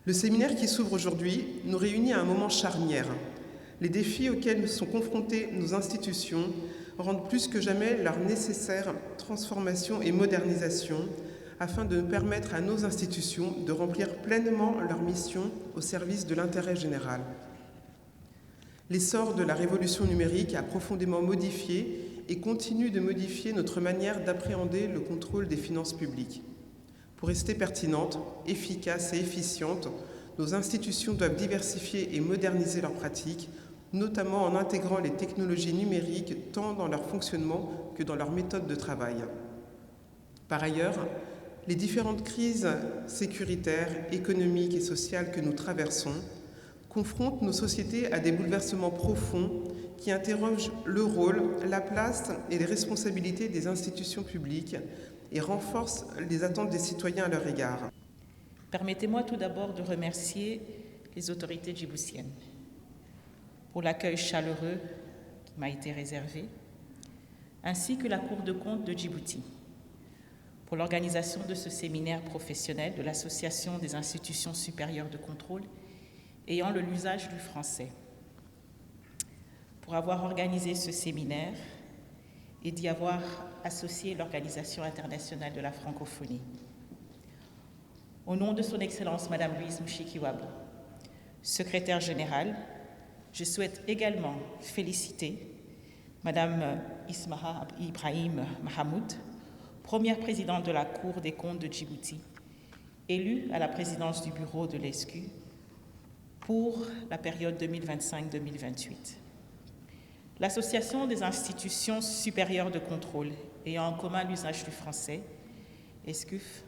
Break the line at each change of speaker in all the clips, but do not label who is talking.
Le séminaire qui s'ouvre aujourd'hui nous réunit à un moment charnière. Les défis auxquels sont confrontées nos institutions rendent plus que jamais leur nécessaire transformation et modernisation afin de permettre à nos institutions de remplir pleinement leur mission au service de l'intérêt général. L'essor de la révolution numérique a profondément modifié et continue de modifier notre manière d'appréhender le contrôle des finances publiques. Pour rester pertinentes, efficaces et efficientes, nos institutions doivent diversifier et moderniser leurs pratiques, notamment en intégrant les technologies numériques tant dans leur fonctionnement que dans leur méthode de travail. Par ailleurs, les différentes crises sécuritaires, économiques et sociales que nous traversons confrontent nos sociétés à des bouleversements profonds qui interrogent le rôle, la place et les responsabilités des institutions publiques et renforcent les attentes des citoyens à leur égard.
Permettez-moi tout d'abord de remercier les autorités djiboutiennes pour l'accueil chaleureux qui m'a été réservé, ainsi que la Cour de compte de Djibouti pour l'organisation de ce séminaire professionnel de l'Association des institutions supérieures de contrôle ayant l'usage du français, pour avoir organisé ce séminaire et d'y avoir associé l'Organisation internationale de la francophonie. Au nom de son Excellence Madame Louise Mushikiwabo, secrétaire générale, je souhaite également féliciter Madame Ismaha Ibrahim Mahamoud, première présidente de la Cour des comptes de Djibouti, élue à la présidence du bureau de l'ESCU pour la période 2025-2028. L'Association des institutions supérieures de contrôle ayant en commun l'usage du français, ESCUF,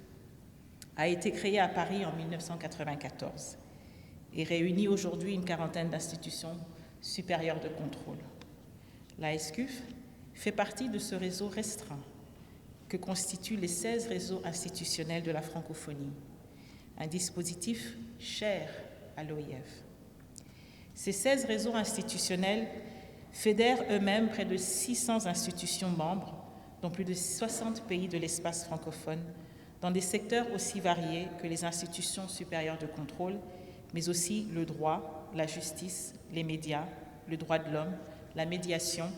a été créée à Paris en 1994 et réunit aujourd'hui une quarantaine d'institutions supérieures de contrôle. La ESCUF fait partie de ce réseau restreint que constituent les 16 réseaux institutionnels de la francophonie, un dispositif cher à l'OIF. Ces 16 réseaux institutionnels fédèrent eux-mêmes près de 600 institutions membres dans plus de 60 pays de l'espace francophone, dans des secteurs aussi variés que les institutions supérieures de contrôle, mais aussi le droit, la justice, les médias, le droit de l'homme, la médiation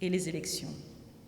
et les élections.